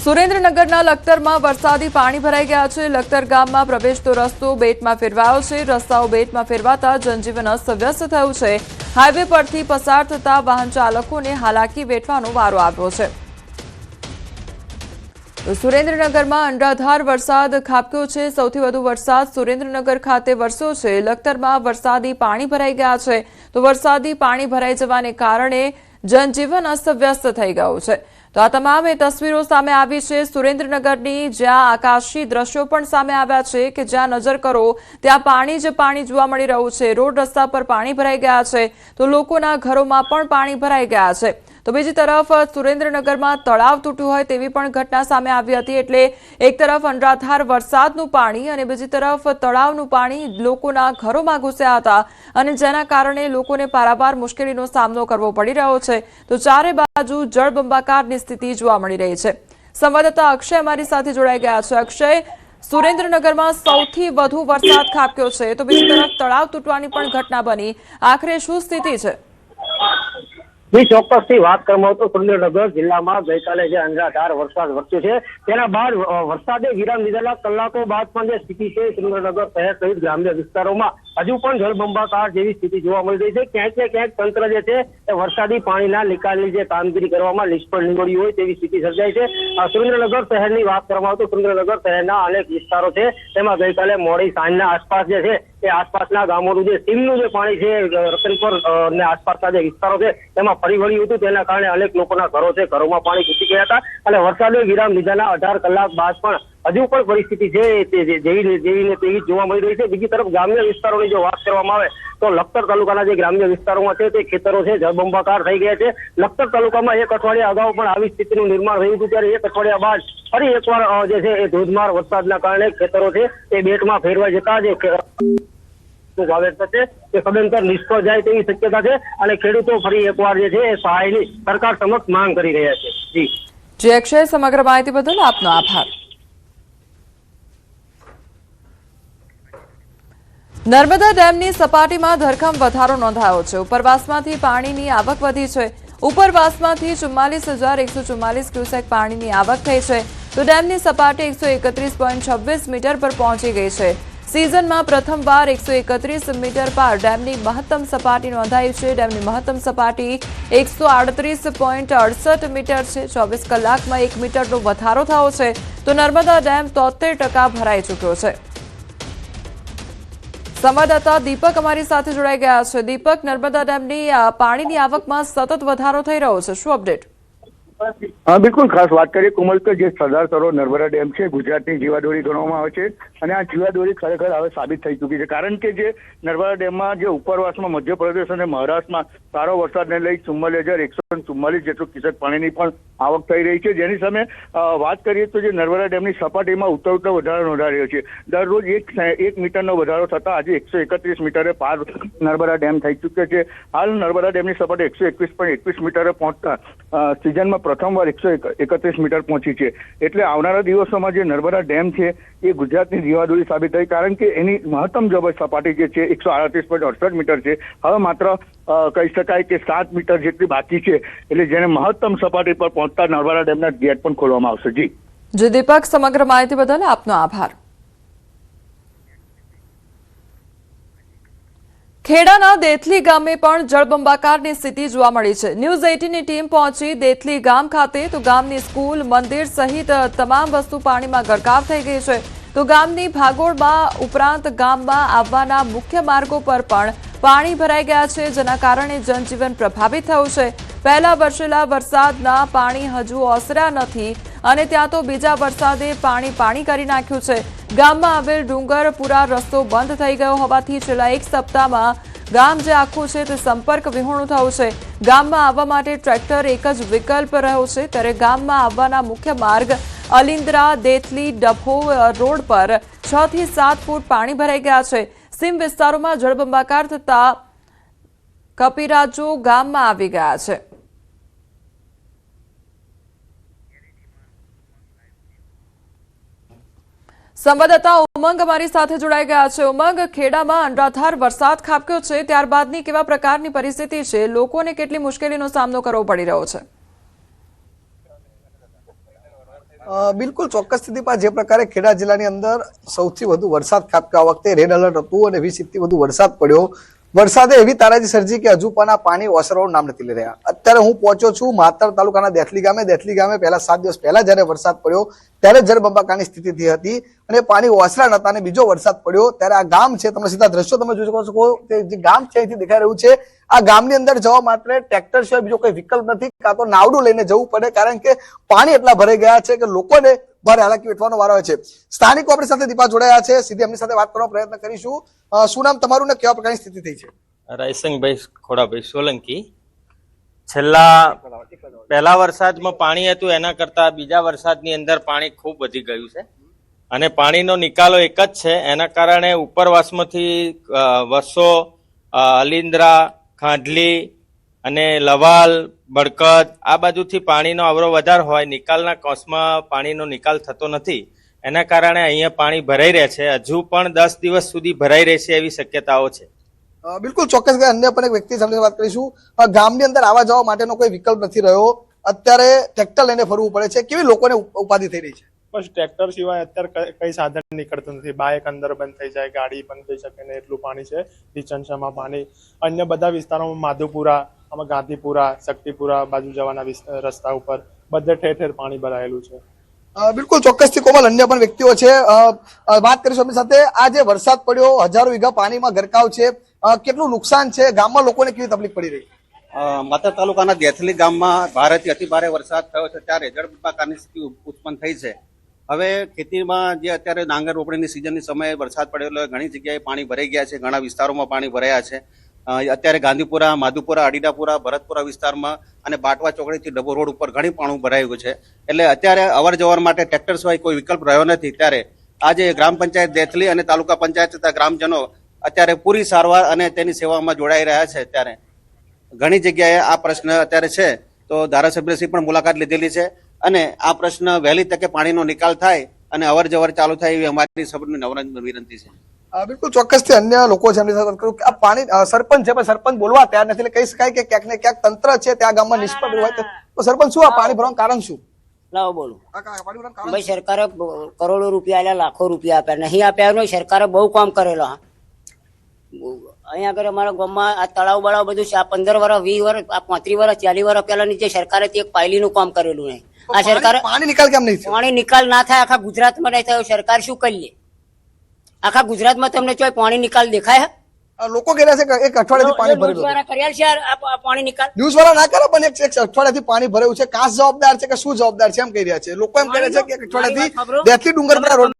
સુરેન્દ્રનગરના લખતરમાં વરસાદી પાણી ભરાઈ ગયા છે। લખતર ગામમાં પ્રવેશતો રસ્તો બેટમાં ફેરવાયો છે। રસ્તાઓ બેટમાં ફેરવાતા જનજીવન અસ્તવ્યસ્ત થયું છે। હાઈવે પરથી પસાર થતા વાહન ચાલકોને હાલાકી વેઠવાનો વારો આવ્યો છે। સુરેન્દ્રનગરમાં અનરાધાર વરસાદ ખાબક્યો છે। સૌથી વધુ વરસાદ સુરેન્દ્રનગર ખાતે વરસ્યો છે। લખતરમાં વરસાદી પાણી ભરાઈ ગયા છે તો વરસાદી પાણી ભરાઈ જવાને કારણે જનજીવન અસ્તવ્યસ્ત થઈ ગયું છે। તો આ તમામ તસવીરો સામે આવી છે સુરેન્દ્રનગરની, જ્યાં આકાશી દ્રશ્યો પણ સામે આવ્યા છે કે જ્યાં નજર કરો ત્યાં પાણી જ પાણી જોવા મળી રહ્યું છે। રોડ રસ્તા પર પાણી ભરાઈ ગયા છે તો લોકોના ઘરોમાં પણ પાણી ભરાઈ ગયા છે। તો બીજી તરફ સુરેન્દ્રનગરમાં તળાવ તૂટ્યું હોય તેવી પણ ઘટના સામે આવી હતી। એટલે એક તરફ અનરાધાર વરસાદનું પાણી અને બીજી તરફ તળાવનું પાણી લોકોના ઘરોમાં ઘૂસ્યા હતા અને જેના કારણે લોકોને પારાવાર મુશ્કેલીનો સામનો કરવો પડી રહ્યો છે। તો ચારે બાજુ જળબંબાકારની સ્થિતિ જોવા મળી રહી છે। સંવાદદાતા અક્ષય અમારી સાથે જોડાઈ ગયા છે। અક્ષય, સુરેન્દ્રનગરમાં સૌથી વધુ વરસાદ ખાબક્યો છે તો બીજી તરફ તળાવ તૂટવાની પણ ઘટના બની, આખરે શું સ્થિતિ છે? ચોક્કસથી વાત કરવામાં તો સુરેન્દ્રનગર જિલ્લામાં ગઈકાલે જે અનરાધાર વરસાદ વરસ્યો છે તેના બાદ વરસાદે વિરામ લીધેલા કલાકો બાદ પણ જે સ્થિતિ છે સુરેન્દ્રનગર શહેર સહિત ગ્રામ્ય વિસ્તારોમાં હજુ પણ જળબંબાકાર જેવી સ્થિતિ જોવા મળી રહી છે। ક્યાંક ને ક્યાંક તંત્ર જે છે એ વરસાદી પાણીના નિકાલની જે કામગીરી કરવામાં નિષ્ફળ નીવડ્યું હોય તેવી સ્થિતિ સર્જાઈ છે। સુરેન્દ્રનગર શહેરની વાત કરવામાં તો સુરેન્દ્રનગર શહેરના અનેક વિસ્તારો છે તેમાં ગઈકાલે મોડી સાંજના આસપાસ જે છે એ આસપાસના ગામોનું જે સીમનું જે પાણી છે રતનપર ને આસપાસના જે વિસ્તારો છે તેમાં ફરી વળ્યું હતું। તેના કારણે અનેક લોકોના ઘરો છે, ઘરોમાં પાણી ઘૂસી ગયા હતા અને વરસાદે વિરામ લીધાના 18 કલાક બાદ પણ હજુ પણ પરિસ્થિતિ છે જેવી તેવી જોવા મળી રહી છે। બીજી તરફ ગ્રામ્ય વિસ્તારોની જો વાત કરવામાં આવે તો લખતર તાલુકાના જે ગ્રામ્ય વિસ્તારોમાં છે તે ખેતરો છે જળબંબાકાર થઈ ગયા છે। લખતર તાલુકામાં એક અઠવાડિયા અગાઉ પણ આવી સ્થિતિનું નિર્માણ થયું હતું, ત્યારે એક અઠવાડિયા બાદ ફરી એકવાર જે છે એ ધોધમાર વરસાદના કારણે ખેતરો છે એ બેટમાં ફેરવાઈ જતા જે વાવેતર છે તે સદંતર નિષ્ફળ જાય તેવી શક્યતા છે અને ખેડૂતો ફરી એકવાર જે છે એ સહાયની સરકાર સમક્ષ માંગ કરી રહ્યા છે। જી અક્ષય, સમગ્ર માહિતી બદલ આપનો આભાર। નર્મદા ડેમની સપાટીમાં ધરખમ વધારો નોંધાયો છે। ઉપરવાસમાંથી પાણીની આવક વધી છે। ઉપરવાસમાંથી 44,144 ક્યુસેક પાણીની આવક થઈ છે તો ડેમની સપાટી 131.26 મીટર પર પહોંચી ગઈ છે। સિઝનમાં પ્રથમવાર 131 મીટર પર ડેમની મહત્તમ સપાટી નોંધાઈ છે। ડેમની મહત્તમ સપાટી 138.68 મીટર છે। 24 કલાકમાં 1 મીટરનો વધારો થયો છે તો નર્મદા ડેમ 73% ભરાઈ ચૂક્યો છે। સંવાદદાતા દીપક અમારી સાથે જોડાઈ ગયા છે। દીપક, નર્મદા ડેમની પાણીની આવકમાં સતત વધારો થઈ રહ્યો છે, શું અપડેટ? હા, બિલકુલ ખાસ વાત કરીએ કોમલ કે જે સરદાર સરોવર નર્મદા ડેમ છે ગુજરાતની જીવાદોરી ગણવામાં આવે છે અને આ જીવાદોરી ખરેખર હવે સાબિત થઈ ચૂકી છે, કારણ કે જે નર્મદા ડેમમાં જે ઉપરવાસમાં મધ્યપ્રદેશ અને મહારાષ્ટ્રમાં સારો વરસાદને લઈ 44,144 જેટલું ક્યુસેક પાણીની પણ આવક થઈ રહી છે। જેની સામે વાત કરીએ તો જે નર્મદા ડેમની સપાટીમાં ઉત્તરોત્તર વધારો નોંધાઈ રહ્યો છે। દરરોજ એક મીટરનો વધારો થતા આજે 131 મીટરે પાર નર્મદા ડેમ થઈ ચૂક્યો છે। હાલ નર્મદા ડેમની સપાટી 121.21 મીટરે પહોંચતા સિઝનમાં પ્રથમવાર 131 મીટર પહોંચી છે। એટલે આવનારા દિવસોમાં જે નર્મદા ડેમ છે એ ગુજરાતની જીવાદોરી સાબિત થઈ, કારણ કે એની મહત્તમ સપાટી જે છે 138.68 મીટર છે। હવે માત્ર કહી શકાય કે 7 મીટર જેટલી બાકી છે, એટલે જેને મહત્તમ સપાટી પર પહોંચતા નર્મદા ડેમના ગેટ પણ ખોલવામાં આવશે। જી દીપક, સમગ્ર માહિતી બદલ આપનો આભાર। ખેડાના દેથલી ગામે પણ જળબંબાકારની સ્થિતિ જોવા મળી છે। ન્યૂઝ 18ની ટીમ પહોંચી દેથલી ગામ ખાતે તો ગામની સ્કૂલ, મંદિર સહિત તમામ વસ્તુ પાણીમાં ગરકાવ થઈ ગઈ છે। તો ગામની ભાગોળમાં ઉપરાંત ગામમાં આવવાના મુખ્ય માર્ગો પર પણ પાણી ભરાઈ ગયા છે, જેના કારણે જનજીવન પ્રભાવિત થયું છે। પહેલા વરસેલા વરસાદના પાણી હજુ ઓસર્યા નથી અને ત્યાં તો બીજા વરસાદે પાણી કરી નાખ્યું છે। ગામમાં આવેલ ડુંગરપુરા રસ્તો બંધ થઈ ગયો હોવાથી છેલ્લા એક સપ્તાહમાં ગામ જે આખું છે તે સંપર્ક વિહોણું થયું છે। ગામમાં આવવા માટે ટ્રેક્ટર એક જ વિકલ્પ રહ્યો છે, ત્યારે ગામમાં આવવાના મુખ્ય માર્ગ અલિન્દ્રા દેથલી ડભો રોડ પર 6 થી 7 ફૂટ પાણી ભરાઈ ગયા છે। સીમ વિસ્તારોમાં જળબંબાકાર થતા કપિરાજો ગામમાં આવી ગયા છે। સંવાદદાતા ઉમંગ અમારી સાથે જોડાઈ ગયા છે। ઉમંગ, ખેડામાં અનરાધાર વરસાદ ખાબક્યો છે, ત્યારબાદની કેવા પ્રકારની પરિસ્થિતિ છે? લોકોને કેટલી મુશ્કેલીનો સામનો કરવો પડી રહ્યો છે? બિલકુલ ચોક્કસ સ્થિતિમાં જે પ્રકારે ખેડા જિલ્લાની અંદર સૌથી વધુ વરસાદ ખાબક્યો આ વખતે રેડ એલર્ટ હતું અને 20 ઇંચથી વધુ વરસાદ પડ્યો. વરસાદે એવી તારાજી સર્જી કે હજુ પણ આ પાણી ઓસરવાનું નામ નથી લઈ રહ્યા. અત્યારે હું પહોંચ્યો છું માતર તાલુકાના દેથલી ગામે પહેલા 7 દિવસ પહેલા જયારે વરસાદ પડ્યો ત્યારે જળબંબાકારની સ્થિતિ થઈ હતી અને પાણી ઓસરા નતા અને બીજો વરસાદ પડ્યો ત્યારે આ ગામ છે, તમે સીધા દ્રશ્યો તમે જોઈ શકો છો તે જે ગામ છે અહીંથી દેખાઈ રહ્યું છે. આ ગામની અંદર જવા માટે ટ્રેક્ટર સિવાય બીજો કોઈ વિકલ્પ નથી, કાં તો નાવડું લઈને જવું પડે કારણ કે પાણી એટલા ભરાઈ ગયા છે કે લોકોને ભારે હાલાકી વેઠવાનો વારો આવે છે. સ્થાનિકો આપણી સાથે દીપા જોડાયા છે, સીધી એમની સાથે વાત કરવાનો પ્રયત્ન કરીશું. શું નામ તમારું ને કેવા પ્રકારની સ્થિતિ થઈ છે? રાયસંગભાઈ ખોડાભાઈ સોલંકી. છેલ્લા પહેલા વરસાદમાં પાણી હતું એના કરતા બીજા વરસાદની અંદર પાણી ખૂબ વધી ગયું છે અને પાણીનો નિકાલો એક જ છે. એના કારણે ઉપરવાસમાંથી વસો, અલિન્દ્રા, ખાંડલી અને લવાલ, બળકદ આ બાજુથી પાણીનો આવરો વધારે હોય, નિકાલના કોસમાં પાણીનો નિકાલ થતો નથી. એના કારણે અહીંયા પાણી ભરાઈ રહે છે. હજુ પણ 10 દિવસ સુધી ભરાઈ રહેશે એવી શક્યતાઓ છે. બિલકુલ ચોક્કસ. અન્ય પણ એક વ્યક્તિ સાથે વાત કરીશું. ગામની અંદર આવવા જવા માટેનો કોઈ વિકલ્પ નથી રહ્યો, અત્યારે ટ્રેક્ટર લઈને ફરવું પડે છે. કેવી લોકોને ઉપાધિ થઈ રહી છે? બસ ટ્રેક્ટર સિવાય અત્યારે કઈ સાધન નીકળતું નથી. બાઇક અંદર બંધ થઈ જાય, ગાડી બંધ થઈ શકે ને એટલું પાણી છે ડીચનસામાં પાણી. અન્ય બધા વિસ્તારોમાં માધુપુરા, આમાં ગાંધીપુરા, શક્તિપુરા બાજુ જવાના રસ્તા ઉપર બધે ઠેર ઠેર પાણી ભરાયેલું છે. બિલકુલ ચોક્કસથી કોમલ, અન્ય પણ વ્યક્તિઓ છે, વાત કરીશું એમની સાથે. આ જે વરસાદ પડ્યો, હજારો વીઘા પાણીમાં ગરકાવ છે, કેટલું નુકસાન છે, ગામમાં લોકોને કેવી તકલીફ પડી રહી? માતર તાલુકાના દેથલી ગામમાં ભારેથી અતિ ભારે વરસાદ થયો છે ત્યારે જળબંબાકારની સ્થિતિ ઉત્પન્ન થઈ છે. હવે ખેતીમાં જે અત્યારે ડાંગર રોપણીની સિઝનની સમયે વરસાદ પડેલો ઘણી જગ્યાએ પાણી ભરાઈ ગયા છે, ઘણા વિસ્તારોમાં પાણી ભરાયા છે. અત્યારે ગાંધીપુરા, માધુપુરા, અડીડાપુરા, ભરતપુરા વિસ્તારમાં અને બાટવા ચોકડીથી ડબો રોડ ઉપર ઘણી પાણી ભરાયું છે. એટલે અત્યારે અવર જવર માટે ટ્રેક્ટર સિવાય કોઈ વિકલ્પ રહ્યો નથી. ત્યારે આજે ગ્રામ પંચાયત દેથલી અને તાલુકા પંચાયત તથા ગ્રામજનો અત્યારે પૂરી સારવાર અને તેની સેવામાં જોડાઈ રહ્યા છે. ત્યારે ઘણી જગ્યાએ આ પ્રશ્ન અત્યારે છે તો ધારાસભ્યશ્રી પણ મુલાકાત લીધેલી છે અને આ પ્રશ્ન વહેલી તકે પાણીનો નિકાલ થાય અને અવર જવર ચાલુ થાય એવી અમારી સૌની નમ્ર વિનંતી છે. બિલકુલ ચોક્કસથી અન્ય લોકો છે એમની સાથે વાત કરું. આ પાણી સરપંચ છે પણ સરપંચ બોલવા તૈયાર નથી, એટલે કહી શકાય કે ક્યાંક ને ક્યાંક તંત્ર છે ત્યાં ગામમાં નિષ્ફળ હોય તો સરપંચ શું આ પાણી ભરવાનું કારણ શું? લાવો બોલું. ભાઈ સરકારે કરોડો રૂપિયા આપ્યા, લાખો રૂપિયા આપ્યા, નહીં આપ્યા નહીં. સરકારે બહુ કામ કરેલો. અહીંયા આગળ અમારા ગામમાં આ તળાવ બળાવ બધું છે. આ 15 વર્ષ, 20 વર્ષ, આ 35 વર્ષ, 40 વર્ષ પહેલાની જે સરકારે એક પાયલીનું કામ કરેલું નહીં. આ સરકારે પાણી નિકાલ કેમ નહીં? પાણી નિકાલ ના થાય, આખા ગુજરાતમાં નહીં થયો. સરકાર શું કરી લે? આખા ગુજરાતમાં તમને ચોય પાણી નિકાલ દેખાય? લોકો કહે છે કે એક અઠવાડિયાથી પાણી ભરેલું દ્વારા કર્યા છે આ પાણી નિકાલ. ન્યૂઝ વાળા ના કરે પણ એક અઠવાડિયાથી પાણી ભરેલું છે. કાસ જવાબદાર છે કે શું જવાબદાર છે એમ કહી રહ્યા છે લોકો? એમ કહે છે કે એક અઠવાડિયાથી દેથલી ડુંગરપુરા રોડ